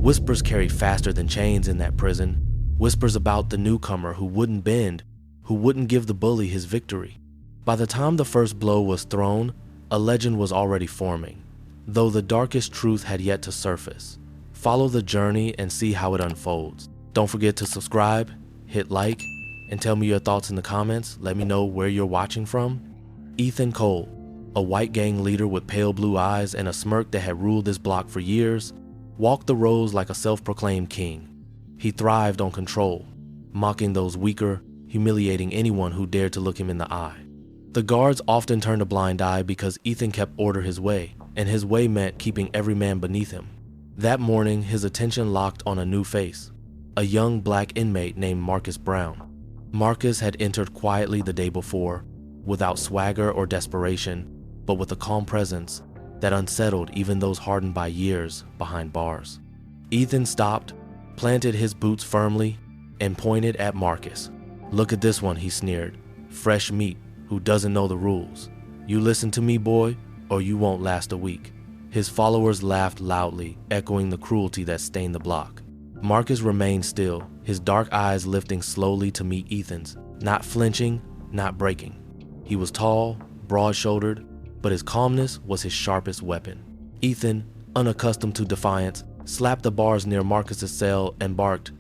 Whispers carried faster than chains in that prison. Whispers about the newcomer who wouldn't bend, who wouldn't give the bully his victory. By the time the first blow was thrown, a legend was already forming, though the darkest truth had yet to surface. Follow the journey and see how it unfolds. Don't forget to subscribe, hit like, and tell me your thoughts in the comments. Let me know where you're watching from. Ethan Cole, a white gang leader with pale blue eyes and a smirk that had ruled this block for years, walked the roads like a self-proclaimed king. He thrived on control, mocking those weaker, humiliating anyone who dared to look him in the eye. The guards often turned a blind eye because Ethan kept order his way, and his way meant keeping every man beneath him. That morning, his attention locked on a new face, a young black inmate named Marcus Brown. Marcus had entered quietly the day before, without swagger or desperation, but with a calm presence that unsettled even those hardened by years behind bars. Ethan stopped, planted his boots firmly, and pointed at Marcus. "Look at this one," he sneered. "Fresh meat, who doesn't know the rules. You listen to me, boy, or you won't last a week." His followers laughed loudly, echoing the cruelty that stained the block. Marcus remained still, his dark eyes lifting slowly to meet Ethan's, not flinching, not breaking. He was tall, broad-shouldered, but his calmness was his sharpest weapon. Ethan, unaccustomed to defiance, slapped the bars near Marcus's cell and barked,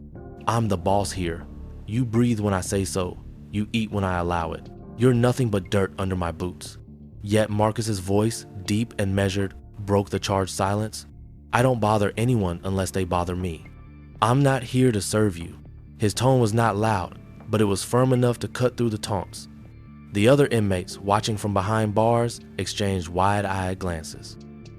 "I'm the boss here. You breathe when I say so. You eat when I allow it. You're nothing but dirt under my boots." Yet Marcus's voice, deep and measured, broke the charged silence. "I don't bother anyone unless they bother me. I'm not here to serve you." His tone was not loud, but it was firm enough to cut through the taunts. The other inmates, watching from behind bars, exchanged wide-eyed glances.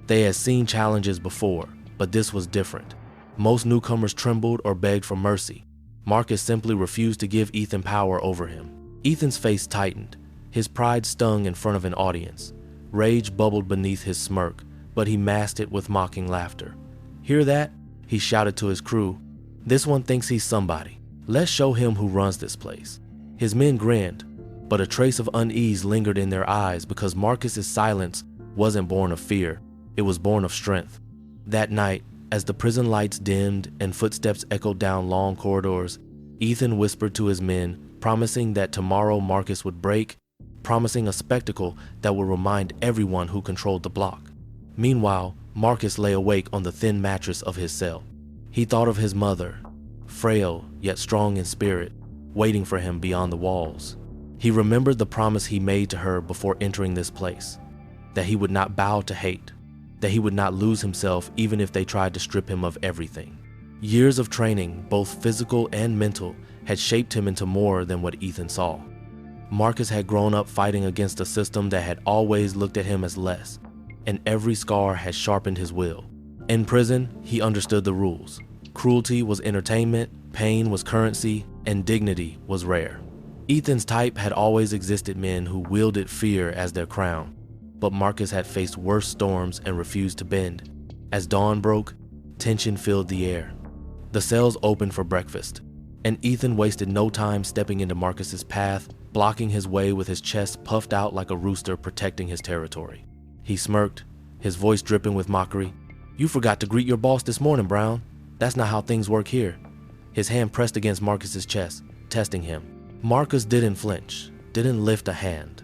They had seen challenges before, but this was different. Most newcomers trembled or begged for mercy. Marcus simply refused to give Ethan power over him. Ethan's face tightened. His pride stung in front of an audience. Rage bubbled beneath his smirk, but he masked it with mocking laughter. "Hear that?" he shouted to his crew. "This one thinks he's somebody. Let's show him who runs this place." His men grinned, but a trace of unease lingered in their eyes because Marcus's silence wasn't born of fear, it was born of strength. That night, as the prison lights dimmed and footsteps echoed down long corridors, Ethan whispered to his men, promising that tomorrow Marcus would break, promising a spectacle that would remind everyone who controlled the block. Meanwhile, Marcus lay awake on the thin mattress of his cell. He thought of his mother, frail yet strong in spirit, waiting for him beyond the walls. He remembered the promise he made to her before entering this place, that he would not bow to hate, that he would not lose himself even if they tried to strip him of everything. Years of training, both physical and mental, had shaped him into more than what Ethan saw. Marcus had grown up fighting against a system that had always looked at him as less, and every scar had sharpened his will. In prison, he understood the rules. Cruelty was entertainment, pain was currency, and dignity was rare. Ethan's type had always existed men who wielded fear as their crown, but Marcus had faced worse storms and refused to bend. As dawn broke, tension filled the air. The cells opened for breakfast, and Ethan wasted no time stepping into Marcus's path, blocking his way with his chest puffed out like a rooster protecting his territory. He smirked, his voice dripping with mockery. "You forgot to greet your boss this morning, Brown. That's not how things work here." His hand pressed against Marcus's chest, testing him. Marcus didn't flinch, didn't lift a hand.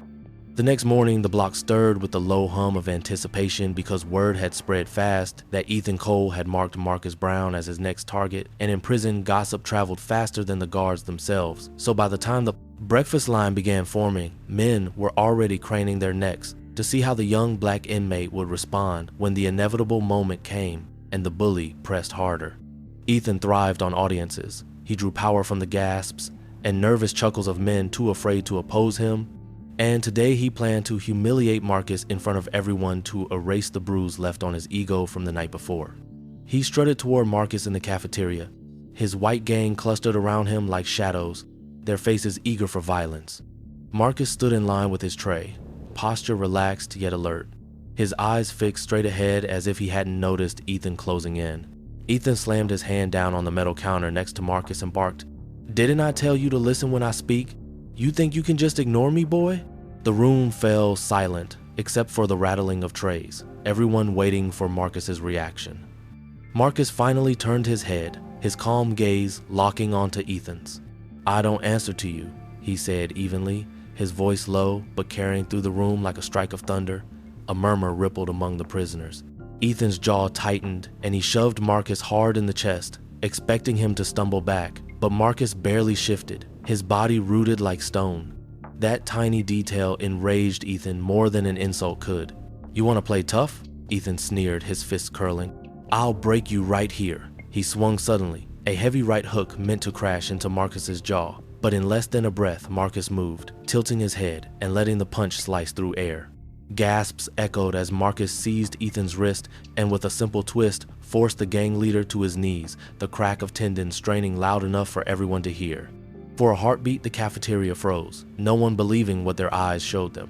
The next morning, the block stirred with the low hum of anticipation because word had spread fast that Ethan Cole had marked Marcus Brown as his next target, and in prison, gossip traveled faster than the guards themselves. So by the time the breakfast line began forming, men were already craning their necks to see how the young black inmate would respond when the inevitable moment came and the bully pressed harder. Ethan thrived on audiences. He drew power from the gasps and nervous chuckles of men too afraid to oppose him. And today he planned to humiliate Marcus in front of everyone to erase the bruise left on his ego from the night before. He strutted toward Marcus in the cafeteria. His white gang clustered around him like shadows, their faces eager for violence. Marcus stood in line with his tray, posture relaxed yet alert, his eyes fixed straight ahead as if he hadn't noticed Ethan closing in. Ethan slammed his hand down on the metal counter next to Marcus and barked, "Didn't I tell you to listen when I speak? You think you can just ignore me, boy?" The room fell silent, except for the rattling of trays, everyone waiting for Marcus's reaction. Marcus finally turned his head, his calm gaze locking onto Ethan's. "I don't answer to you," he said evenly, his voice low but carrying through the room like a strike of thunder. A murmur rippled among the prisoners. Ethan's jaw tightened and he shoved Marcus hard in the chest, expecting him to stumble back, but Marcus barely shifted, his body rooted like stone. That tiny detail enraged Ethan more than an insult could. "You want to play tough?" Ethan sneered, his fists curling. "I'll break you right here." He swung suddenly, a heavy right hook meant to crash into Marcus's jaw, but in less than a breath Marcus moved, tilting his head and letting the punch slice through air. Gasps echoed as Marcus seized Ethan's wrist and with a simple twist forced the gang leader to his knees, the crack of tendons straining loud enough for everyone to hear. For a heartbeat, the cafeteria froze, no one believing what their eyes showed them.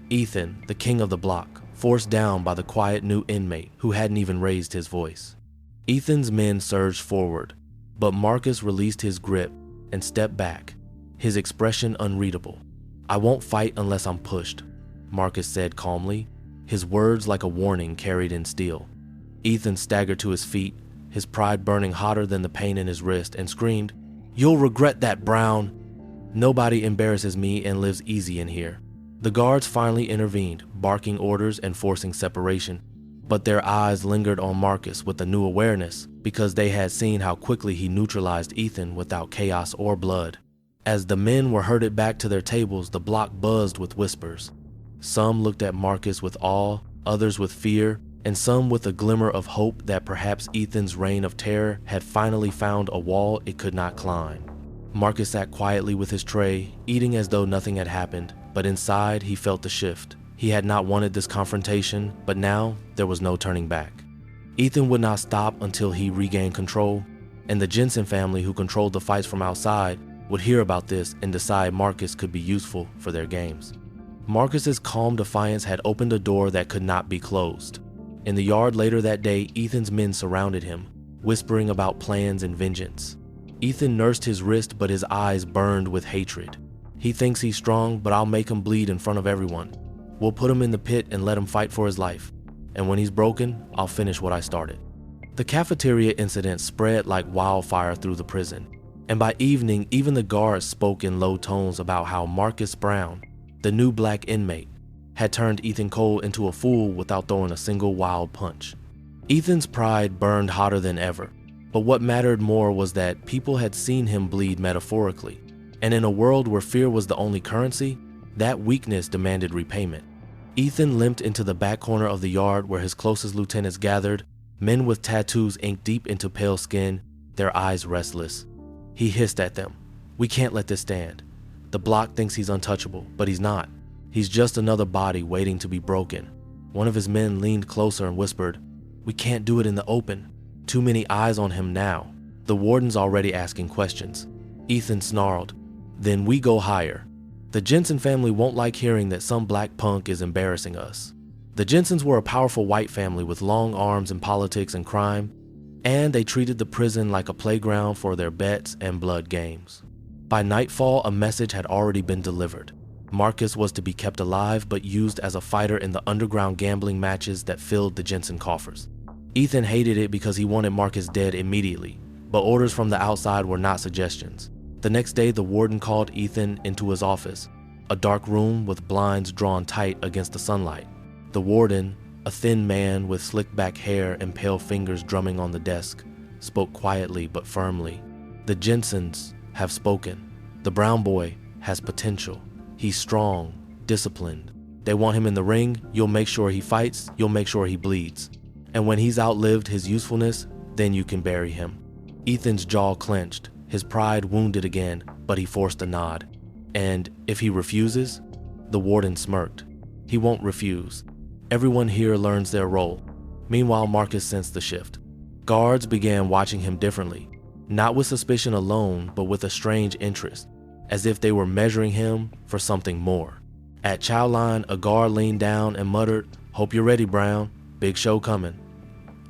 Ethan, the king of the block, forced down by the quiet new inmate who hadn't even raised his voice. Ethan's men surged forward, but Marcus released his grip and stepped back, his expression unreadable. "I won't fight unless I'm pushed," Marcus said calmly, his words like a warning carried in steel. Ethan staggered to his feet, his pride burning hotter than the pain in his wrist, and screamed, "You'll regret that, Brown!" "Nobody embarrasses me and lives easy in here." The guards finally intervened, barking orders and forcing separation, but their eyes lingered on Marcus with a new awareness because they had seen how quickly he neutralized Ethan without chaos or blood. As the men were herded back to their tables, the block buzzed with whispers. Some looked at Marcus with awe, others with fear, and some with a glimmer of hope that perhaps Ethan's reign of terror had finally found a wall it could not climb. Marcus sat quietly with his tray, eating as though nothing had happened, but inside he felt the shift. He had not wanted this confrontation, but now there was no turning back. Ethan would not stop until he regained control, and the Jensen family, who controlled the fights from outside, would hear about this and decide Marcus could be useful for their games. Marcus's calm defiance had opened a door that could not be closed. In the yard later that day, Ethan's men surrounded him, whispering about plans and vengeance. Ethan nursed his wrist, but his eyes burned with hatred. "He thinks he's strong, but I'll make him bleed in front of everyone. We'll put him in the pit and let him fight for his life. And when he's broken, I'll finish what I started." The cafeteria incident spread like wildfire through the prison, and by evening, even the guards spoke in low tones about how Marcus Brown, the new black inmate, had turned Ethan Cole into a fool without throwing a single wild punch. Ethan's pride burned hotter than ever, but what mattered more was that people had seen him bleed metaphorically, and in a world where fear was the only currency, that weakness demanded repayment. Ethan limped into the back corner of the yard where his closest lieutenants gathered, men with tattoos inked deep into pale skin, their eyes restless. He hissed at them, "We can't let this stand. The block thinks he's untouchable, but he's not. He's just another body waiting to be broken." One of his men leaned closer and whispered, "We can't do it in the open. Too many eyes on him now. The warden's already asking questions." Ethan snarled, "Then we go higher. The Jensen family won't like hearing that some black punk is embarrassing us." The Jensens were a powerful white family with long arms in politics and crime, and they treated the prison like a playground for their bets and blood games. By nightfall, a message had already been delivered. Marcus was to be kept alive but used as a fighter in the underground gambling matches that filled the Jensen coffers. Ethan hated it because he wanted Marcus dead immediately, but orders from the outside were not suggestions. The next day, the warden called Ethan into his office, a dark room with blinds drawn tight against the sunlight. The warden, a thin man with slicked back hair and pale fingers drumming on the desk, spoke quietly but firmly. "The Jensens have spoken. The brown boy has potential. He's strong, disciplined. They want him in the ring. You'll make sure he fights. You'll make sure he bleeds. And when he's outlived his usefulness, then you can bury him." Ethan's jaw clenched, his pride wounded again, but he forced a nod. "And if he refuses?" The warden smirked. "He won't refuse. Everyone here learns their role." Meanwhile, Marcus sensed the shift. Guards began watching him differently, not with suspicion alone, but with a strange interest, as if they were measuring him for something more. At chow line, a guard leaned down and muttered, "Hope you're ready, Brown. Big show coming."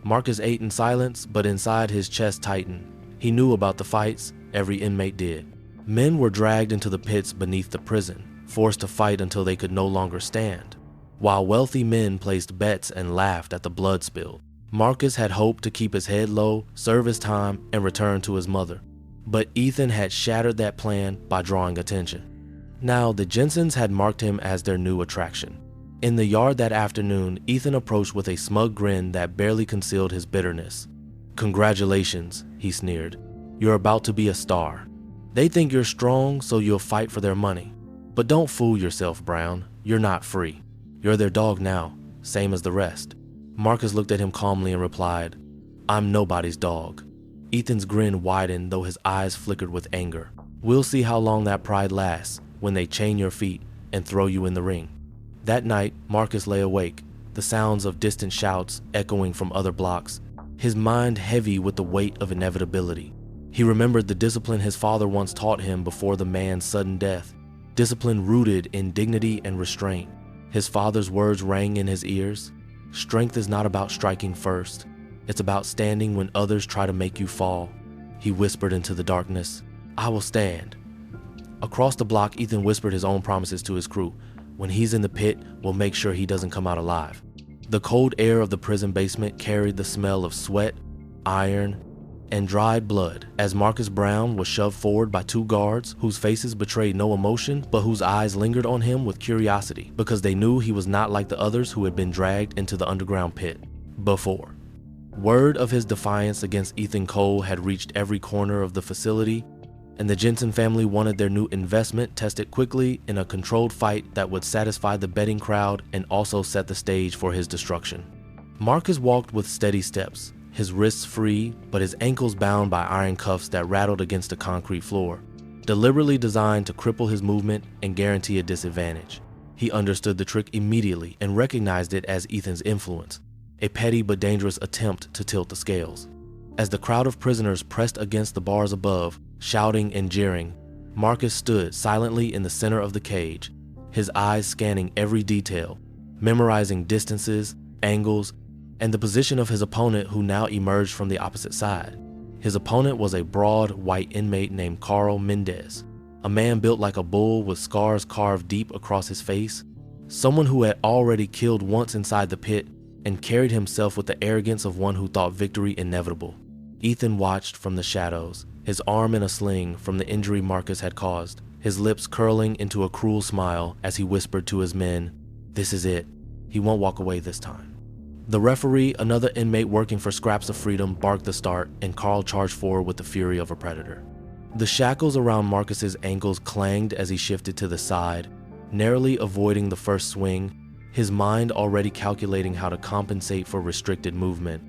Marcus ate in silence, but inside his chest tightened. He knew about the fights, every inmate did. Men were dragged into the pits beneath the prison, forced to fight until they could no longer stand, while wealthy men placed bets and laughed at the blood spilled. Marcus had hoped to keep his head low, serve his time, and return to his mother. But Ethan had shattered that plan by drawing attention. Now, the Jensens had marked him as their new attraction. In the yard that afternoon, Ethan approached with a smug grin that barely concealed his bitterness. "Congratulations," he sneered. "You're about to be a star. They think you're strong, so you'll fight for their money. But don't fool yourself, Brown. You're not free. You're their dog now, same as the rest." Marcus looked at him calmly and replied, "I'm nobody's dog." Ethan's grin widened, though his eyes flickered with anger. "We'll see how long that pride lasts when they chain your feet and throw you in the ring." That night, Marcus lay awake, the sounds of distant shouts echoing from other blocks, his mind heavy with the weight of inevitability. He remembered the discipline his father once taught him before the man's sudden death, discipline rooted in dignity and restraint. His father's words rang in his ears. "Strength is not about striking first. It's about standing when others try to make you fall." He whispered into the darkness, "I will stand." Across the block, Ethan whispered his own promises to his crew. "When he's in the pit, we'll make sure he doesn't come out alive." The cold air of the prison basement carried the smell of sweat, iron, and dried blood as Marcus Brown was shoved forward by two guards whose faces betrayed no emotion but whose eyes lingered on him with curiosity because they knew he was not like the others who had been dragged into the underground pit before. Word of his defiance against Ethan Cole had reached every corner of the facility, and the Jensen family wanted their new investment tested quickly in a controlled fight that would satisfy the betting crowd and also set the stage for his destruction. Marcus walked with steady steps, his wrists free, but his ankles bound by iron cuffs that rattled against the concrete floor, deliberately designed to cripple his movement and guarantee a disadvantage. He understood the trick immediately and recognized it as Ethan's influence, a petty but dangerous attempt to tilt the scales. As the crowd of prisoners pressed against the bars above, shouting and jeering, Marcus stood silently in the center of the cage, his eyes scanning every detail, memorizing distances, angles, and the position of his opponent who now emerged from the opposite side. His opponent was a broad, white inmate named Carl Mendez, a man built like a bull with scars carved deep across his face, someone who had already killed once inside the pit and carried himself with the arrogance of one who thought victory inevitable. Ethan watched from the shadows, his arm in a sling from the injury Marcus had caused, his lips curling into a cruel smile as he whispered to his men, "This is it. He won't walk away this time." The referee, another inmate working for scraps of freedom, barked the start, and Carl charged forward with the fury of a predator. The shackles around Marcus's ankles clanged as he shifted to the side, narrowly avoiding the first swing, his mind already calculating how to compensate for restricted movement.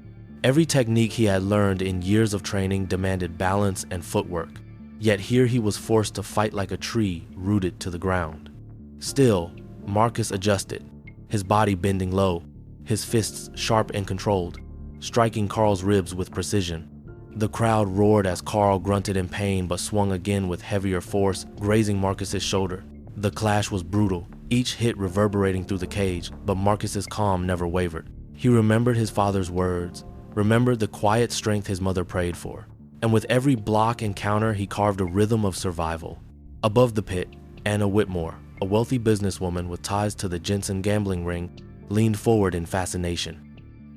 Every technique he had learned in years of training demanded balance and footwork, yet here he was forced to fight like a tree rooted to the ground. Still, Marcus adjusted, his body bending low, his fists sharp and controlled, striking Carl's ribs with precision. The crowd roared as Carl grunted in pain but swung again with heavier force, grazing Marcus's shoulder. The clash was brutal, each hit reverberating through the cage, but Marcus's calm never wavered. He remembered his father's words, remembered the quiet strength his mother prayed for, and with every block and counter he carved a rhythm of survival. Above the pit, Anna Whitmore, a wealthy businesswoman with ties to the Jensen gambling ring, leaned forward in fascination.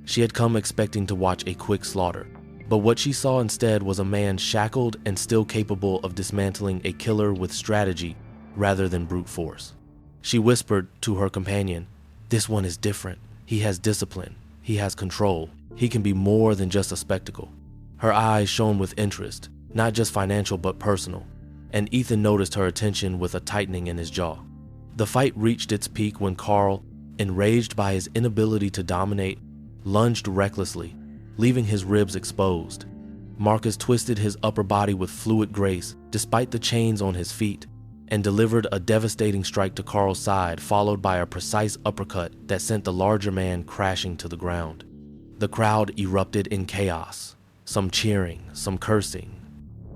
She had come expecting to watch a quick slaughter, but what she saw instead was a man shackled and still capable of dismantling a killer with strategy rather than brute force. She whispered to her companion, "This one is different. He has discipline. He has control. He can be more than just a spectacle." Her eyes shone with interest, not just financial but personal, and Ethan noticed her attention with a tightening in his jaw. The fight reached its peak when Carl, enraged by his inability to dominate, lunged recklessly, leaving his ribs exposed. Marcus twisted his upper body with fluid grace despite the chains on his feet, and delivered a devastating strike to Carl's side, followed by a precise uppercut that sent the larger man crashing to the ground. The crowd erupted in chaos, some cheering, some cursing,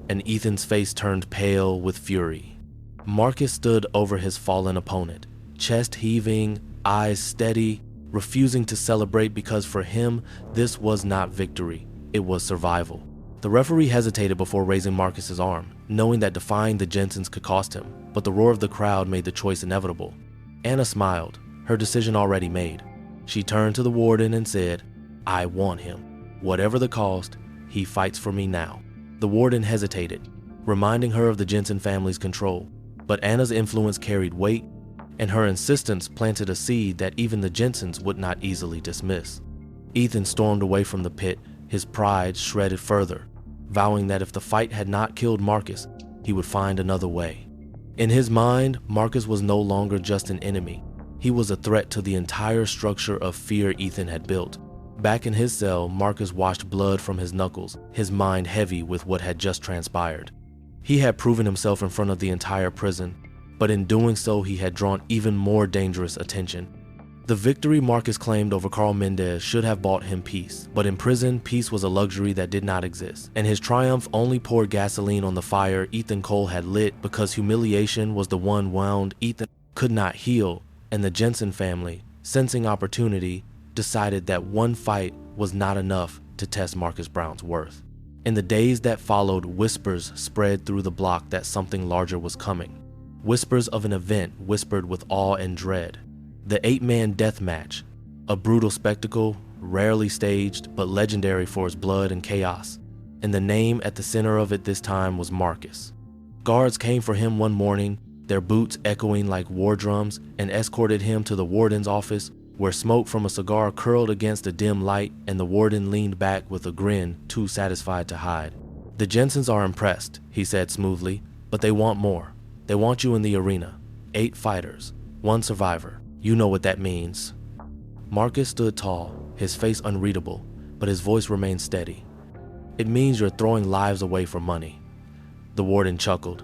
and Ethan's face turned pale with fury. Marcus stood over his fallen opponent, chest heaving, eyes steady, refusing to celebrate because for him, this was not victory, it was survival. The referee hesitated before raising Marcus's arm, knowing that defying the Jensens could cost him, but the roar of the crowd made the choice inevitable. Anna smiled, her decision already made. She turned to the warden and said, I want him. Whatever the cost, he fights for me now." The warden hesitated, reminding her of the Jensen family's control, but Anna's influence carried weight, and her insistence planted a seed that even the Jensens would not easily dismiss. Ethan stormed away from the pit, his pride shredded further, vowing that if the fight had not killed Marcus, he would find another way. In his mind, Marcus was no longer just an enemy. He was a threat to the entire structure of fear Ethan had built. Back in his cell, Marcus washed blood from his knuckles, his mind heavy with what had just transpired. He had proven himself in front of the entire prison, but in doing so he had drawn even more dangerous attention. The victory Marcus claimed over Carl Mendez should have bought him peace, but in prison, peace was a luxury that did not exist, and his triumph only poured gasoline on the fire Ethan Cole had lit because humiliation was the one wound Ethan could not heal, and the Jensen family, sensing opportunity, decided that one fight was not enough to test Marcus Brown's worth. In the days that followed, whispers spread through the block that something larger was coming. Whispers of an event whispered with awe and dread. The 8-man death match, a brutal spectacle, rarely staged but legendary for its blood and chaos, and the name at the center of it this time was Marcus. Guards came for him one morning, their boots echoing like war drums, and escorted him to the warden's office, where smoke from a cigar curled against a dim light and the warden leaned back with a grin too satisfied to hide. "The Jensens are impressed," he said smoothly, "but they want more. They want you in the arena. 8 fighters, 1 survivor. You know what that means." Marcus stood tall, his face unreadable, but his voice remained steady. "It means you're throwing lives away for money." The warden chuckled.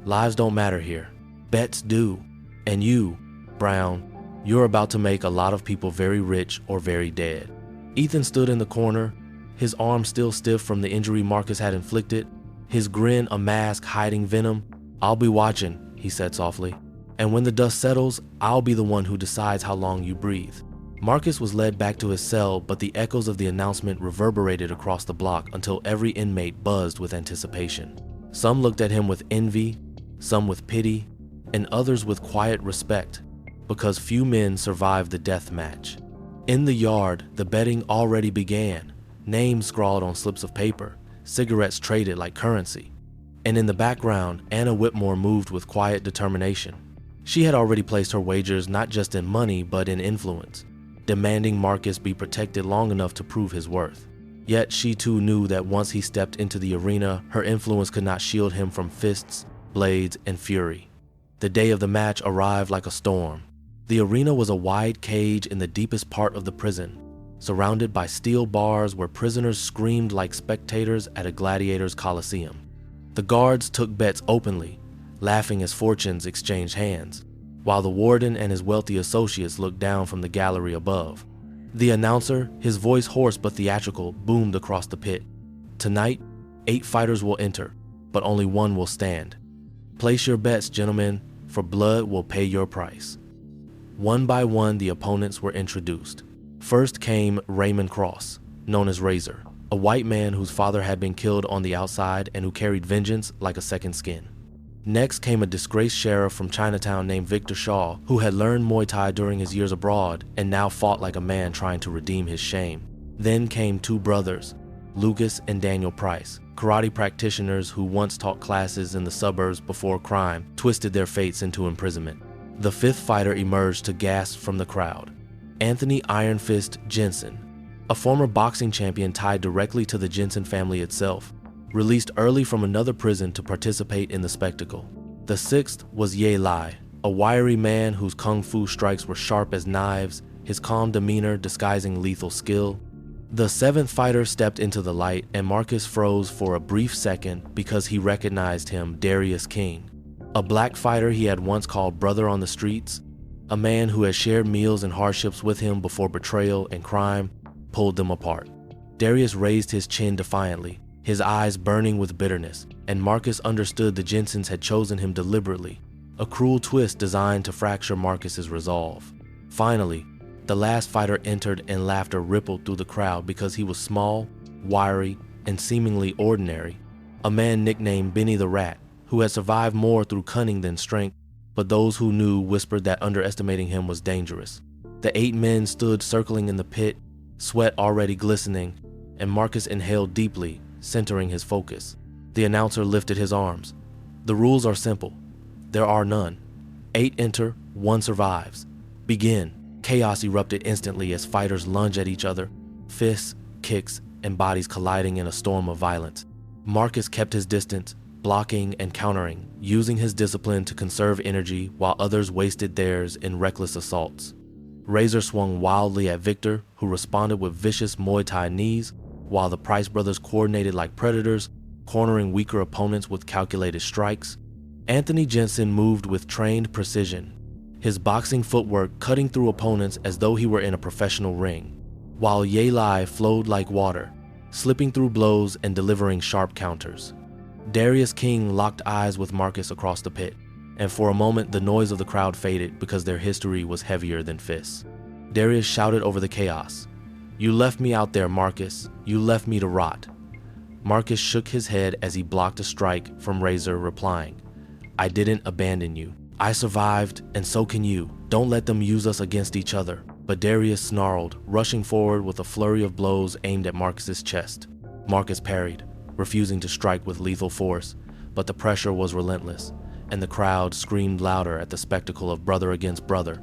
"Lives don't matter here. Bets do. And you, Brown, you're about to make a lot of people very rich or very dead." Ethan stood in the corner, his arm still stiff from the injury Marcus had inflicted, his grin a mask hiding venom. "I'll be watching," he said softly. "And when the dust settles, I'll be the one who decides how long you breathe." Marcus was led back to his cell, but the echoes of the announcement reverberated across the block until every inmate buzzed with anticipation. Some looked at him with envy, some with pity, and others with quiet respect, because few men survived the death match. In the yard, the betting already began, names scrawled on slips of paper, cigarettes traded like currency. And in the background, Anna Whitmore moved with quiet determination. She had already placed her wagers not just in money but in influence, demanding Marcus be protected long enough to prove his worth. Yet she too knew that once he stepped into the arena, her influence could not shield him from fists, blades, and fury. The day of the match arrived like a storm. The arena was a wide cage in the deepest part of the prison, surrounded by steel bars where prisoners screamed like spectators at a gladiator's coliseum. The guards took bets openly, laughing as fortunes exchanged hands, while the warden and his wealthy associates looked down from the gallery above. The announcer, his voice hoarse but theatrical, boomed across the pit. "Tonight, 8 fighters will enter, but only 1 will stand. Place your bets, gentlemen, for blood will pay your price." One by one, the opponents were introduced. First came Raymond Cross, known as Razor, a white man whose father had been killed on the outside and who carried vengeance like a second skin. Next came a disgraced sheriff from Chinatown named Victor Shaw, who had learned Muay Thai during his years abroad and now fought like a man trying to redeem his shame. Then came 2 brothers, Lucas and Daniel Price, karate practitioners who once taught classes in the suburbs before crime twisted their fates into imprisonment. The 5th fighter emerged to gasp from the crowd. Anthony Iron Fist Jensen, a former boxing champion tied directly to the Jensen family itself, released early from another prison to participate in the spectacle. The 6th was Ye Lai, a wiry man whose kung fu strikes were sharp as knives, his calm demeanor disguising lethal skill. The 7th fighter stepped into the light, and Marcus froze for a brief second because he recognized him, Darius King, a black fighter he had once called brother on the streets, a man who had shared meals and hardships with him before betrayal and crime pulled them apart. Darius raised his chin defiantly, his eyes burning with bitterness, and Marcus understood the Jensens had chosen him deliberately, a cruel twist designed to fracture Marcus's resolve. Finally, the last fighter entered and laughter rippled through the crowd because he was small, wiry, and seemingly ordinary, a man nicknamed Benny the Rat, who had survived more through cunning than strength, but those who knew whispered that underestimating him was dangerous. The 8 men stood circling in the pit, sweat already glistening, and Marcus inhaled deeply, centering his focus. The announcer lifted his arms. The rules are simple. There are none. 8 enter, 1 survives. Begin. Chaos erupted instantly as fighters lunged at each other, fists, kicks, and bodies colliding in a storm of violence. Marcus kept his distance, blocking and countering, using his discipline to conserve energy while others wasted theirs in reckless assaults. Razor swung wildly at Victor, who responded with vicious Muay Thai knees, while the Price brothers coordinated like predators, cornering weaker opponents with calculated strikes. Anthony Jensen moved with trained precision, his boxing footwork cutting through opponents as though he were in a professional ring, while Ye Lai flowed like water, slipping through blows and delivering sharp counters. Darius King locked eyes with Marcus across the pit, and for a moment the noise of the crowd faded because their history was heavier than fists. Darius shouted over the chaos, "You left me out there, Marcus. You left me to rot." Marcus shook his head as he blocked a strike from Razor, replying, "I didn't abandon you. I survived, and so can you. Don't let them use us against each other." But Darius snarled, rushing forward with a flurry of blows aimed at Marcus's chest. Marcus parried, refusing to strike with lethal force, but the pressure was relentless, and the crowd screamed louder at the spectacle of brother against brother.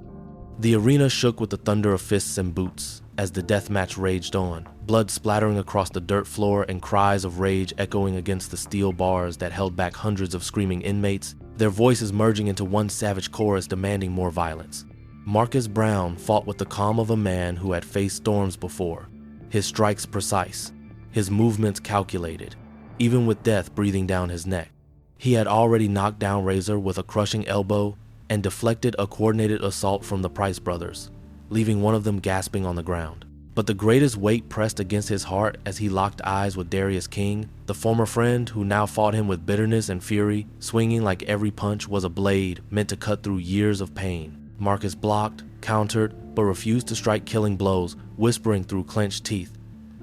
The arena shook with the thunder of fists and boots as the death match raged on, blood splattering across the dirt floor and cries of rage echoing against the steel bars that held back hundreds of screaming inmates, their voices merging into one savage chorus demanding more violence. Marcus Brown fought with the calm of a man who had faced storms before, his strikes precise, his movements calculated, even with death breathing down his neck. He had already knocked down Razor with a crushing elbow and deflected a coordinated assault from the Price brothers, leaving one of them gasping on the ground. But the greatest weight pressed against his heart as he locked eyes with Darius King, the former friend who now fought him with bitterness and fury, swinging like every punch was a blade meant to cut through years of pain. Marcus blocked, countered, but refused to strike killing blows, whispering through clenched teeth,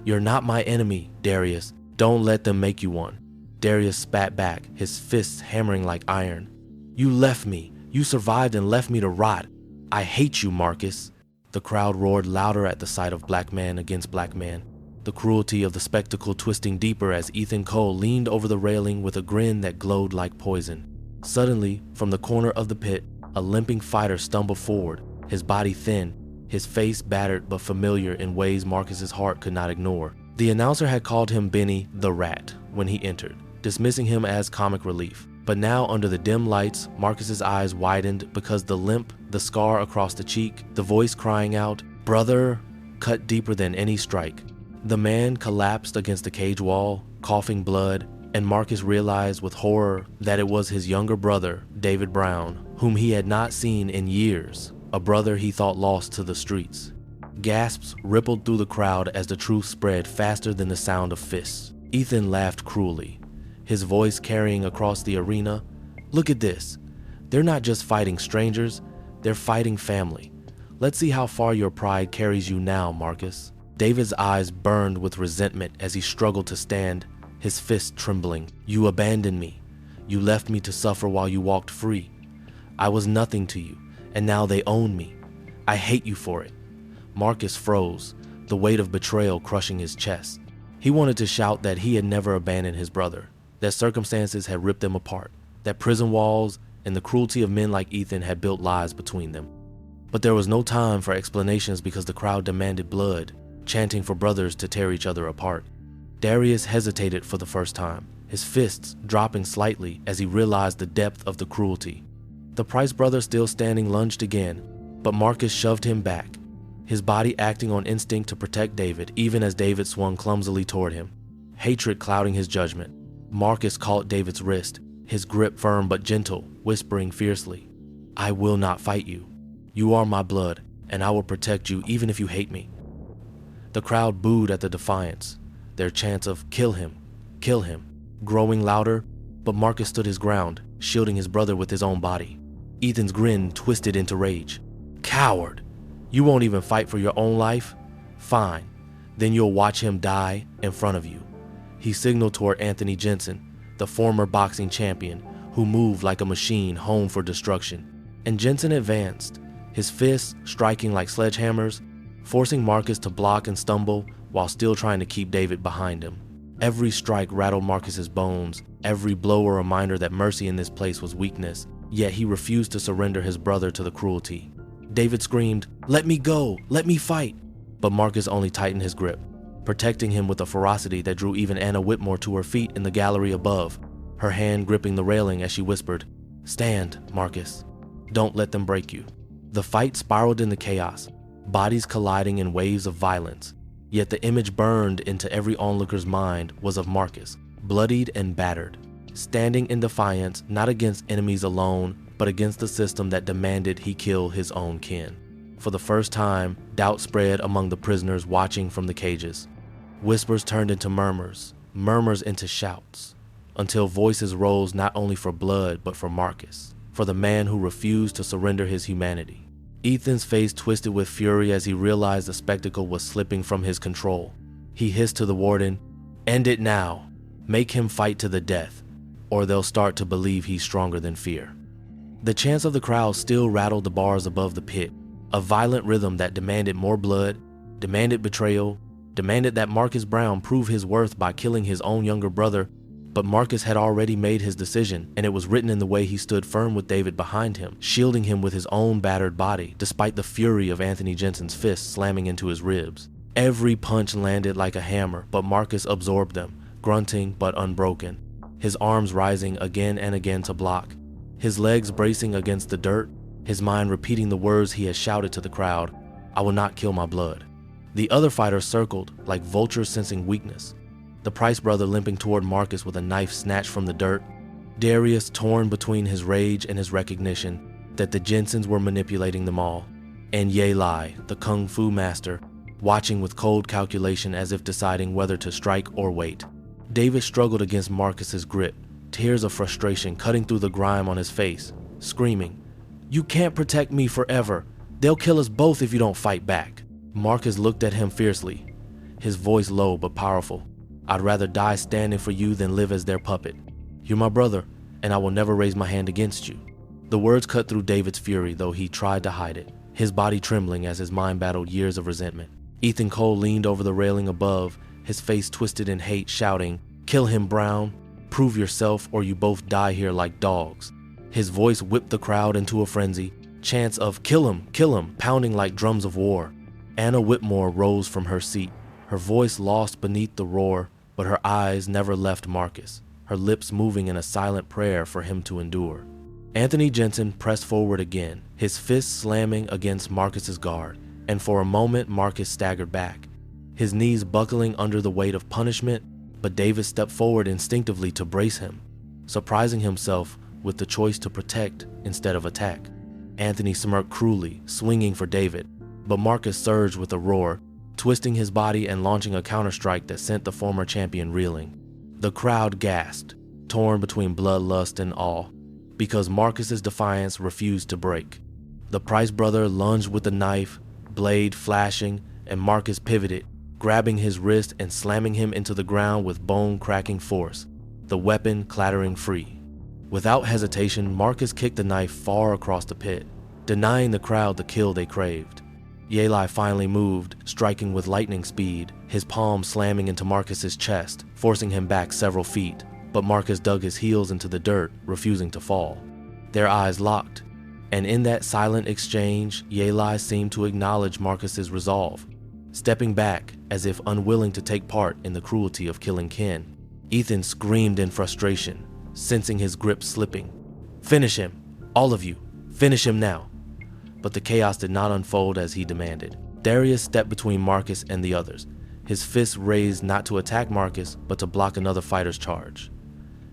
"You're not my enemy, Darius. Don't let them make you one." Darius spat back, his fists hammering like iron. "You left me. You survived and left me to rot. I hate you, Marcus." The crowd roared louder at the sight of black man against black man, the cruelty of the spectacle twisting deeper as Ethan Cole leaned over the railing with a grin that glowed like poison. Suddenly, from the corner of the pit, a limping fighter stumbled forward, his body thin, his face battered but familiar in ways Marcus's heart could not ignore. The announcer had called him Benny the Rat when he entered, dismissing him as comic relief. But now, under the dim lights, Marcus's eyes widened because the limp, the scar across the cheek, the voice crying out, "Brother," cut deeper than any strike. The man collapsed against the cage wall, coughing blood, and Marcus realized with horror that it was his younger brother, David Brown, whom he had not seen in years, a brother he thought lost to the streets. Gasps rippled through the crowd as the truth spread faster than the sound of fists. Ethan laughed cruelly, his voice carrying across the arena. "Look at this. They're not just fighting strangers, they're fighting family. Let's see how far your pride carries you now, Marcus." David's eyes burned with resentment as he struggled to stand, his fists trembling. "You abandoned me. You left me to suffer while you walked free. I was nothing to you, and now they own me. I hate you for it." Marcus froze, the weight of betrayal crushing his chest. He wanted to shout that he had never abandoned his brother, that circumstances had ripped them apart, that prison walls and the cruelty of men like Ethan had built lies between them. But there was no time for explanations because the crowd demanded blood, chanting for brothers to tear each other apart. Darius hesitated for the first time, his fists dropping slightly as he realized the depth of the cruelty. The Price brother, still standing, lunged again, but Marcus shoved him back, his body acting on instinct to protect David even as David swung clumsily toward him, hatred clouding his judgment. Marcus caught David's wrist, his grip firm but gentle, whispering fiercely, "I will not fight you. You are my blood, and I will protect you even if you hate me." The crowd booed at the defiance, their chants of kill him, growing louder, but Marcus stood his ground, shielding his brother with his own body. Ethan's grin twisted into rage. "Coward! You won't even fight for your own life? Fine, then you'll watch him die in front of you." He signaled toward Anthony Jensen, the former boxing champion, who moved like a machine honed for destruction. And Jensen advanced, his fists striking like sledgehammers, forcing Marcus to block and stumble while still trying to keep David behind him. Every strike rattled Marcus's bones, every blow a reminder that mercy in this place was weakness, yet he refused to surrender his brother to the cruelty. David screamed, "Let me go! Let me fight!" But Marcus only tightened his grip, protecting him with a ferocity that drew even Anna Whitmore to her feet in the gallery above, her hand gripping the railing as she whispered, "Stand, Marcus. Don't let them break you." The fight spiraled into chaos, bodies colliding in waves of violence, yet the image burned into every onlooker's mind was of Marcus, bloodied and battered, standing in defiance not against enemies alone, but against the system that demanded he kill his own kin. For the first time, doubt spread among the prisoners watching from the cages. Whispers turned into murmurs, murmurs into shouts, until voices rose not only for blood but for Marcus, for the man who refused to surrender his humanity. Ethan's face twisted with fury as he realized the spectacle was slipping from his control. He hissed to the warden, "End it now. Make him fight to the death, or they'll start to believe he's stronger than fear." The chants of the crowd still rattled the bars above the pit, a violent rhythm that demanded more blood, demanded betrayal, demanded that Marcus Brown prove his worth by killing his own younger brother. But Marcus had already made his decision, and it was written in the way he stood firm with David behind him, shielding him with his own battered body, despite the fury of Anthony Jensen's fists slamming into his ribs. Every punch landed like a hammer, but Marcus absorbed them, grunting but unbroken, his arms rising again and again to block, his legs bracing against the dirt, his mind repeating the words he had shouted to the crowd, "I will not kill my blood." The other fighters circled, like vultures sensing weakness. The Price brother limping toward Marcus with a knife snatched from the dirt, Darius torn between his rage and his recognition that the Jensens were manipulating them all, and Ye Lai, the kung fu master, watching with cold calculation as if deciding whether to strike or wait. David struggled against Marcus's grip, tears of frustration cutting through the grime on his face, screaming, "You can't protect me forever. They'll kill us both if you don't fight back." Marcus looked at him fiercely, his voice low but powerful. "I'd rather die standing for you than live as their puppet. You're my brother, and I will never raise my hand against you." The words cut through David's fury, though he tried to hide it, his body trembling as his mind battled years of resentment. Ethan Cole leaned over the railing above, his face twisted in hate, shouting, "Kill him, Brown. Prove yourself or you both die here like dogs." His voice whipped the crowd into a frenzy, chants of "Kill him," pounding like drums of war. Anna Whitmore rose from her seat, her voice lost beneath the roar, but her eyes never left Marcus, her lips moving in a silent prayer for him to endure. Anthony Jensen pressed forward again, his fists slamming against Marcus's guard, and for a moment Marcus staggered back, his knees buckling under the weight of punishment, but David stepped forward instinctively to brace him, surprising himself with the choice to protect instead of attack. Anthony smirked cruelly, swinging for David, but Marcus surged with a roar, twisting his body and launching a counterstrike that sent the former champion reeling. The crowd gasped, torn between bloodlust and awe, because Marcus's defiance refused to break. The Price brother lunged with the knife, blade flashing, and Marcus pivoted, grabbing his wrist and slamming him into the ground with bone-cracking force, the weapon clattering free. Without hesitation, Marcus kicked the knife far across the pit, denying the crowd the kill they craved. Ye Lai finally moved, striking with lightning speed, his palm slamming into Marcus's chest, forcing him back several feet, but Marcus dug his heels into the dirt, refusing to fall. Their eyes locked, and in that silent exchange, Ye Lai seemed to acknowledge Marcus's resolve, stepping back as if unwilling to take part in the cruelty of killing kin. Ethan screamed in frustration, sensing his grip slipping. "Finish him, all of you, finish him now." But the chaos did not unfold as he demanded. Darius stepped between Marcus and the others, his fists raised not to attack Marcus, but to block another fighter's charge.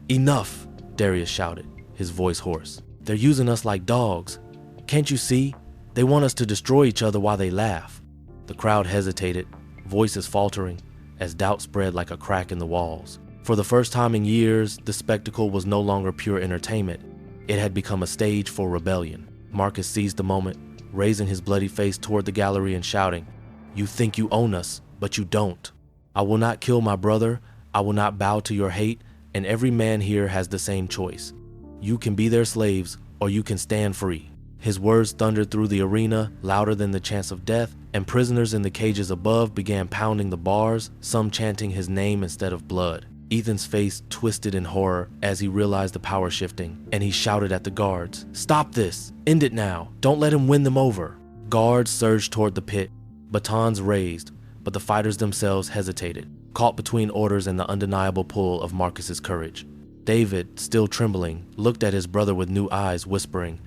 "Enough," Darius shouted, his voice hoarse. "They're using us like dogs. Can't you see? They want us to destroy each other while they laugh." The crowd hesitated, voices faltering, as doubt spread like a crack in the walls. For the first time in years, the spectacle was no longer pure entertainment. It had become a stage for rebellion. Marcus seized the moment, raising his bloody face toward the gallery and shouting, "You think you own us, but you don't. I will not kill my brother, I will not bow to your hate, and every man here has the same choice. You can be their slaves, or you can stand free." His words thundered through the arena, louder than the chants of death, and prisoners in the cages above began pounding the bars, some chanting his name instead of blood. Ethan's face twisted in horror as he realized the power shifting, and he shouted at the guards, "Stop this! End it now! Don't let him win them over!" Guards surged toward the pit, batons raised, but the fighters themselves hesitated, caught between orders and the undeniable pull of Marcus's courage. David, still trembling, looked at his brother with new eyes, whispering,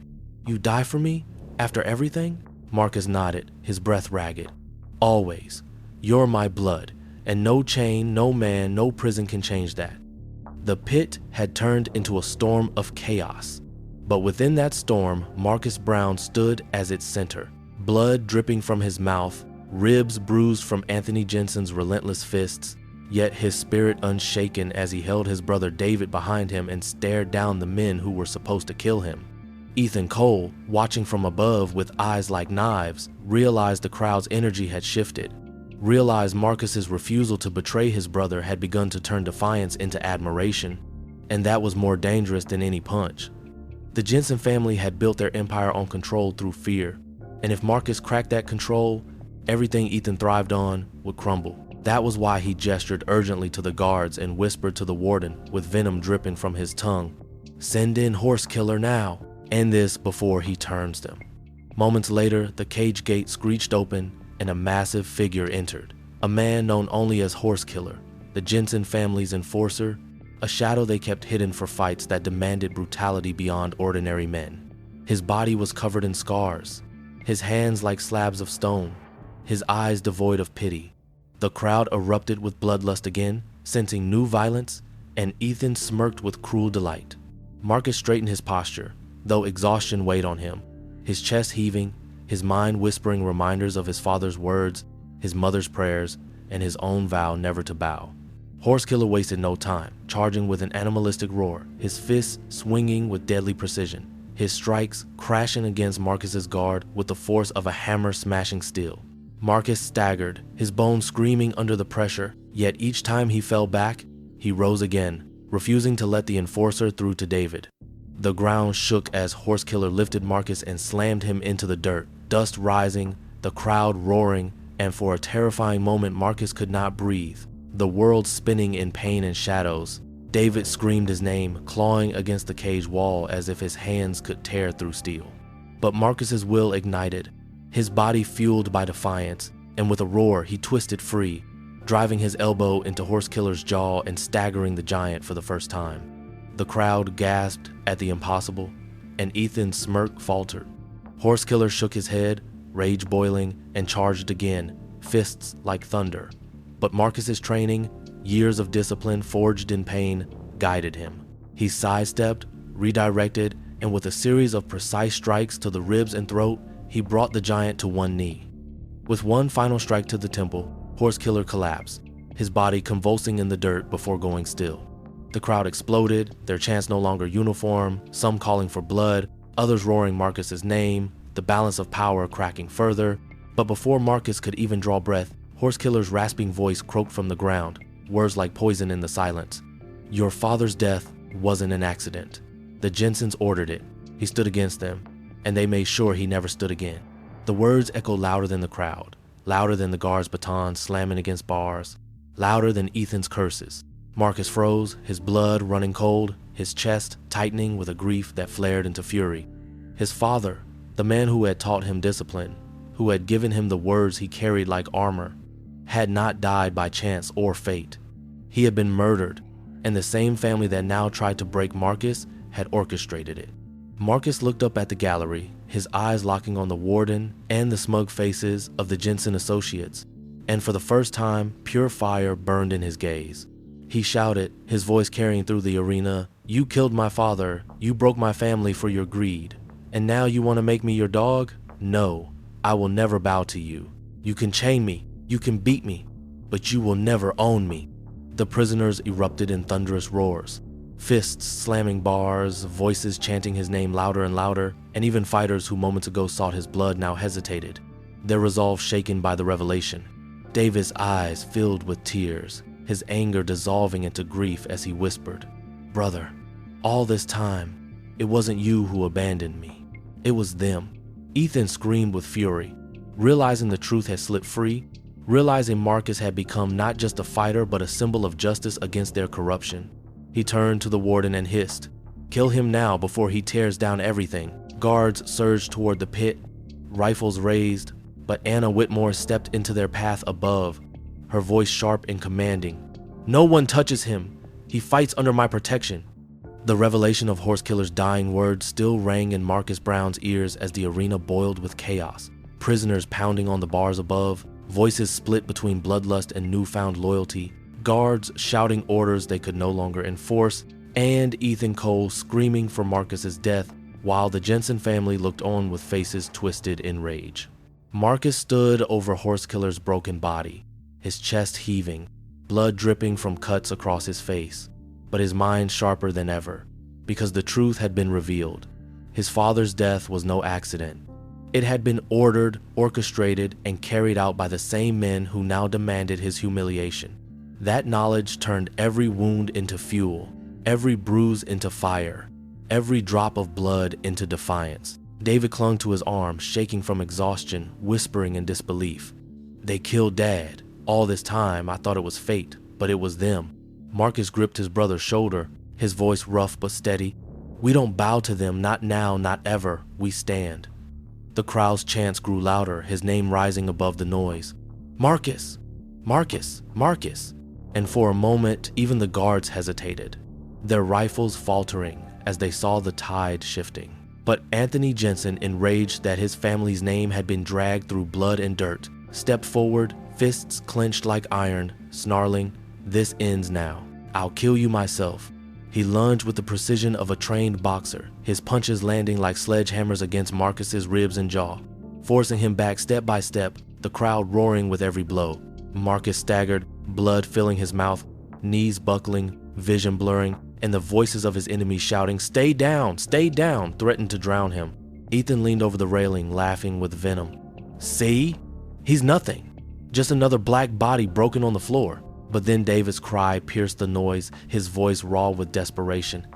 "You die for me? After everything?" Marcus nodded, his breath ragged. "Always. You're my blood, and no chain, no man, no prison can change that." The pit had turned into a storm of chaos, but within that storm, Marcus Brown stood as its center, blood dripping from his mouth, ribs bruised from Anthony Jensen's relentless fists, yet his spirit unshaken as he held his brother David behind him and stared down the men who were supposed to kill him. Ethan Cole, watching from above with eyes like knives, realized the crowd's energy had shifted, realized Marcus's refusal to betray his brother had begun to turn defiance into admiration, and that was more dangerous than any punch. The Jensen family had built their empire on control through fear, and if Marcus cracked that control, everything Ethan thrived on would crumble. That was why he gestured urgently to the guards and whispered to the warden with venom dripping from his tongue, "Send in Horse Killer now." And this before he turns them. Moments later, the cage gate screeched open and a massive figure entered. A man known only as Horse Killer, the Jensen family's enforcer, a shadow they kept hidden for fights that demanded brutality beyond ordinary men. His body was covered in scars, his hands like slabs of stone, his eyes devoid of pity. The crowd erupted with bloodlust again, sensing new violence, and Ethan smirked with cruel delight. Marcus straightened his posture, though exhaustion weighed on him, his chest heaving, his mind whispering reminders of his father's words, his mother's prayers, and his own vow never to bow. Horse Killer wasted no time, charging with an animalistic roar, his fists swinging with deadly precision, his strikes crashing against Marcus's guard with the force of a hammer smashing steel. Marcus staggered, his bones screaming under the pressure, yet each time he fell back, he rose again, refusing to let the enforcer through to David. The ground shook as Horse Killer lifted Marcus and slammed him into the dirt, dust rising, the crowd roaring, and for a terrifying moment Marcus could not breathe, the world spinning in pain and shadows. David screamed his name, clawing against the cage wall as if his hands could tear through steel. But Marcus's will ignited, his body fueled by defiance, and with a roar he twisted free, driving his elbow into Horse Killer's jaw and staggering the giant for the first time. The crowd gasped at the impossible, and Ethan's smirk faltered. Horse Killer shook his head, rage boiling, and charged again, fists like thunder. But Marcus's training, years of discipline forged in pain, guided him. He sidestepped, redirected, and with a series of precise strikes to the ribs and throat, he brought the giant to one knee. With one final strike to the temple, Horse Killer collapsed, his body convulsing in the dirt before going still. The crowd exploded, their chants no longer uniform, some calling for blood, others roaring Marcus's name, the balance of power cracking further. But before Marcus could even draw breath, Horse Killer's rasping voice croaked from the ground, words like poison in the silence. "Your father's death wasn't an accident. The Jensens ordered it. He stood against them, and they made sure he never stood again." The words echoed louder than the crowd, louder than the guards' batons slamming against bars, louder than Ethan's curses. Marcus froze, his blood running cold, his chest tightening with a grief that flared into fury. His father, the man who had taught him discipline, who had given him the words he carried like armor, had not died by chance or fate. He had been murdered, and the same family that now tried to break Marcus had orchestrated it. Marcus looked up at the gallery, his eyes locking on the warden and the smug faces of the Jensen associates, and for the first time, pure fire burned in his gaze. He shouted, his voice carrying through the arena, "You killed my father, you broke my family for your greed, and now you want to make me your dog? No, I will never bow to you. You can chain me, you can beat me, but you will never own me." The prisoners erupted in thunderous roars, fists slamming bars, voices chanting his name louder and louder, and even fighters who moments ago sought his blood now hesitated, their resolve shaken by the revelation. David's eyes filled with tears, his anger dissolving into grief as he whispered, "Brother, all this time, it wasn't you who abandoned me. It was them. Ethan screamed with fury, realizing the truth had slipped free, realizing Marcus had become not just a fighter but a symbol of justice against their corruption. He turned to the warden and hissed, "Kill him now before he tears down everything." Guards surged toward the pit, rifles raised, but Anna Whitmore stepped into their path above, her voice sharp and commanding. "No one touches him. He fights under my protection." The revelation of Horsekiller's dying words still rang in Marcus Brown's ears as the arena boiled with chaos. Prisoners pounding on the bars above, voices split between bloodlust and newfound loyalty, guards shouting orders they could no longer enforce, and Ethan Cole screaming for Marcus's death while the Jensen family looked on with faces twisted in rage. Marcus stood over Horsekiller's broken body, his chest heaving, blood dripping from cuts across his face, but his mind sharper than ever, because the truth had been revealed. His father's death was no accident. It had been ordered, orchestrated, and carried out by the same men who now demanded his humiliation. That knowledge turned every wound into fuel, every bruise into fire, every drop of blood into defiance. David clung to his arm, shaking from exhaustion, whispering in disbelief. "They killed Dad. All this time, I thought it was fate, but it was them." Marcus gripped his brother's shoulder, his voice rough but steady. "We don't bow to them, not now, not ever. We stand." The crowd's chants grew louder, his name rising above the noise. "Marcus! Marcus! Marcus!" And for a moment, even the guards hesitated, their rifles faltering as they saw the tide shifting. But Anthony Jensen, enraged that his family's name had been dragged through blood and dirt, stepped forward, fists clenched like iron, snarling, "This ends now. I'll kill you myself." He lunged with the precision of a trained boxer, his punches landing like sledgehammers against Marcus's ribs and jaw, forcing him back step by step, the crowd roaring with every blow. Marcus staggered, blood filling his mouth, knees buckling, vision blurring, and the voices of his enemies shouting, stay down, threatened to drown him. Ethan leaned over the railing, laughing with venom. "See? He's nothing. Just another black body broken on the floor." But then David's cry pierced the noise, his voice raw with desperation.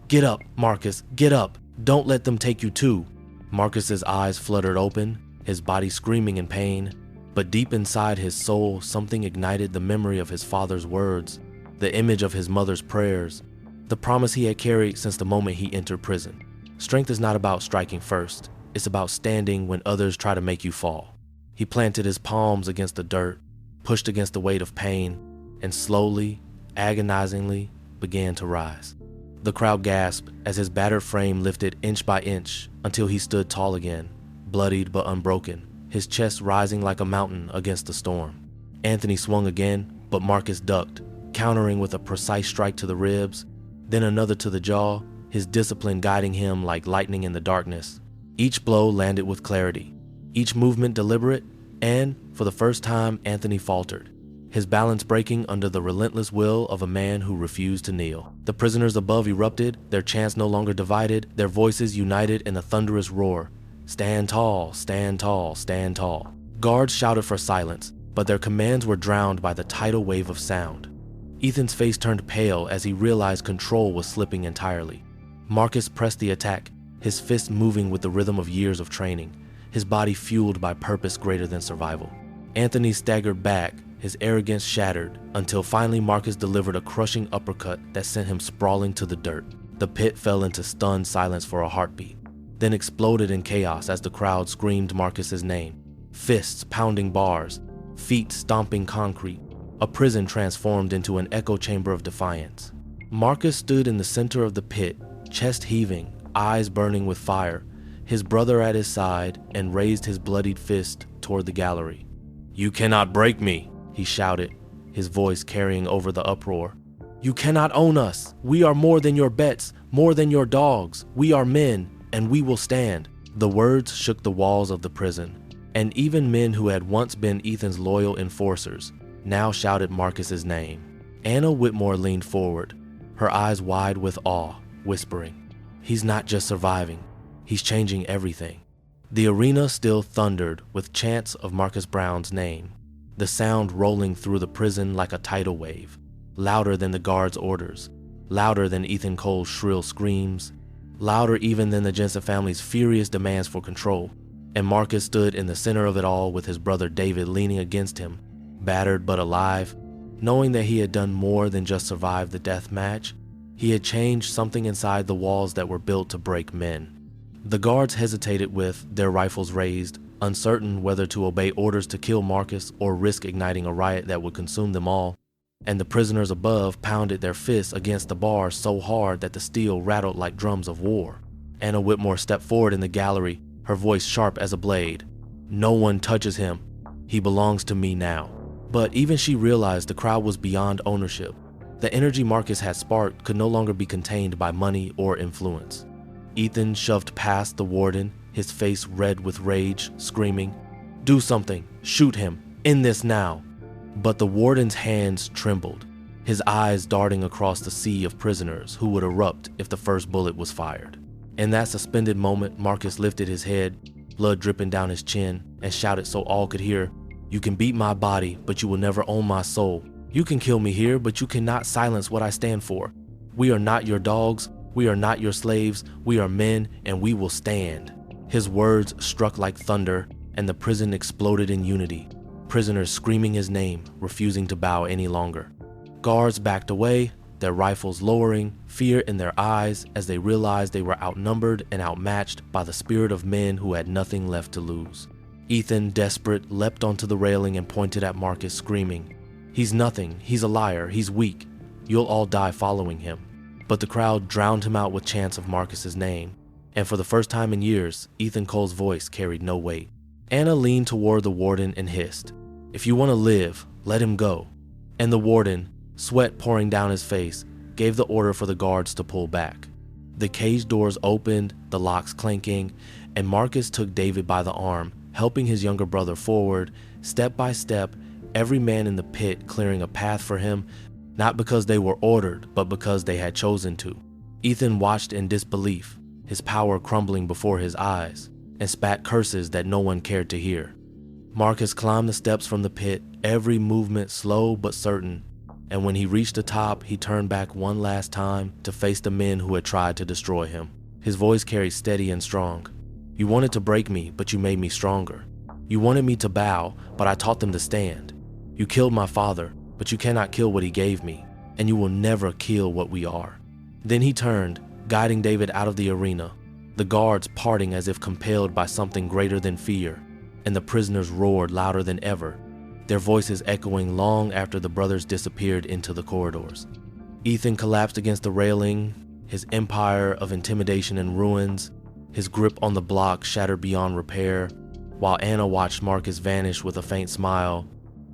"Get up, Marcus, get up. Don't let them take you too." Marcus's eyes fluttered open, his body screaming in pain. But deep inside his soul, something ignited the memory of his father's words, the image of his mother's prayers, the promise he had carried since the moment he entered prison. Strength is not about striking first. It's about standing when others try to make you fall. He planted his palms against the dirt, pushed against the weight of pain, and slowly, agonizingly, began to rise. The crowd gasped as his battered frame lifted inch by inch until he stood tall again, bloodied but unbroken, his chest rising like a mountain against the storm. Anthony swung again, but Marcus ducked, countering with a precise strike to the ribs, then another to the jaw, his discipline guiding him like lightning in the darkness. Each blow landed with clarity, each movement deliberate, and, for the first time, Anthony faltered, his balance breaking under the relentless will of a man who refused to kneel. The prisoners above erupted, their chants no longer divided, their voices united in a thunderous roar. "Stand tall, stand tall, stand tall." Guards shouted for silence, but their commands were drowned by the tidal wave of sound. Ethan's face turned pale as he realized control was slipping entirely. Marcus pressed the attack, his fists moving with the rhythm of years of training, his body fueled by purpose greater than survival. Anthony staggered back, his arrogance shattered, until finally Marcus delivered a crushing uppercut that sent him sprawling to the dirt. The pit fell into stunned silence for a heartbeat, then exploded in chaos as the crowd screamed Marcus's name. Fists pounding bars, feet stomping concrete, a prison transformed into an echo chamber of defiance. Marcus stood in the center of the pit, chest heaving, eyes burning with fire, his brother at his side, and raised his bloodied fist toward the gallery. "You cannot break me," he shouted, his voice carrying over the uproar. "You cannot own us. We are more than your bets, more than your dogs. We are men, and we will stand." The words shook the walls of the prison, and even men who had once been Ethan's loyal enforcers now shouted Marcus's name. Anna Whitmore leaned forward, her eyes wide with awe, whispering, "He's not just surviving, he's changing everything." The arena still thundered with chants of Marcus Brown's name, the sound rolling through the prison like a tidal wave, louder than the guards' orders, louder than Ethan Cole's shrill screams, louder even than the Jensen family's furious demands for control. And Marcus stood in the center of it all with his brother David leaning against him, battered but alive, knowing that he had done more than just survive the death match. He had changed something inside the walls that were built to break men. The guards hesitated with their rifles raised, uncertain whether to obey orders to kill Marcus or risk igniting a riot that would consume them all, and the prisoners above pounded their fists against the bars so hard that the steel rattled like drums of war. Anna Whitmore stepped forward in the gallery, her voice sharp as a blade. "No one touches him. He belongs to me now." But even she realized the crowd was beyond ownership. The energy Marcus had sparked could no longer be contained by money or influence. Ethan shoved past the warden, his face red with rage, screaming, "Do something! Shoot him! End this now!" But the warden's hands trembled, his eyes darting across the sea of prisoners who would erupt if the first bullet was fired. In that suspended moment, Marcus lifted his head, blood dripping down his chin, and shouted so all could hear, "You can beat my body, but you will never own my soul. You can kill me here, but you cannot silence what I stand for. We are not your dogs, we are not your slaves, we are men, and we will stand." His words struck like thunder, and the prison exploded in unity, prisoners screaming his name, refusing to bow any longer. Guards backed away, their rifles lowering, fear in their eyes as they realized they were outnumbered and outmatched by the spirit of men who had nothing left to lose. Ethan, desperate, leapt onto the railing and pointed at Marcus, screaming, "He's nothing, he's a liar, he's weak. You'll all die following him." But the crowd drowned him out with chants of Marcus's name, and for the first time in years, Ethan Cole's voice carried no weight. Anna leaned toward the warden and hissed, "If you want to live, let him go." And the warden, sweat pouring down his face, gave the order for the guards to pull back. The cage doors opened, the locks clanking, and Marcus took David by the arm, helping his younger brother forward, step by step, every man in the pit clearing a path for him, not because they were ordered, but because they had chosen to. Ethan watched in disbelief, his power crumbling before his eyes, and spat curses that no one cared to hear. Marcus climbed the steps from the pit, every movement slow but certain, and when he reached the top, he turned back one last time to face the men who had tried to destroy him. His voice carried steady and strong. "You wanted to break me, but you made me stronger. You wanted me to bow, but I taught them to stand. You killed my father, but you cannot kill what he gave me, and you will never kill what we are." Then he turned, guiding David out of the arena, the guards parting as if compelled by something greater than fear, and the prisoners roared louder than ever, their voices echoing long after the brothers disappeared into the corridors. Ethan collapsed against the railing, his empire of intimidation in ruins, his grip on the block shattered beyond repair, while Anna watched Marcus vanish with a faint smile,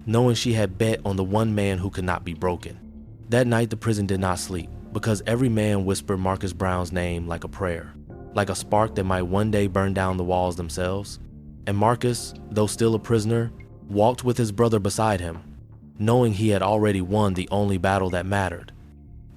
knowing she had bet on the one man who could not be broken. That night the prison did not sleep, because every man whispered Marcus Brown's name like a prayer, like a spark that might one day burn down the walls themselves. And Marcus, though still a prisoner, walked with his brother beside him, knowing he had already won the only battle that mattered,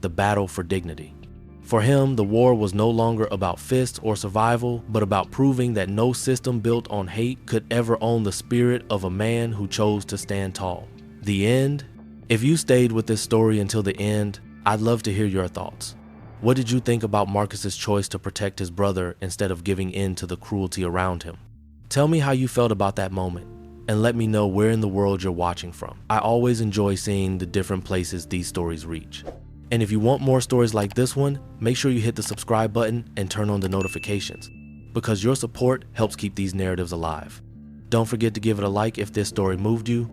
the battle for dignity. For him, the war was no longer about fists or survival, but about proving that no system built on hate could ever own the spirit of a man who chose to stand tall. The end? If you stayed with this story until the end, I'd love to hear your thoughts. What did you think about Marcus's choice to protect his brother instead of giving in to the cruelty around him? Tell me how you felt about that moment, and let me know where in the world you're watching from. I always enjoy seeing the different places these stories reach. And if you want more stories like this one, make sure you hit the subscribe button and turn on the notifications, because your support helps keep these narratives alive. Don't forget to give it a like if this story moved you,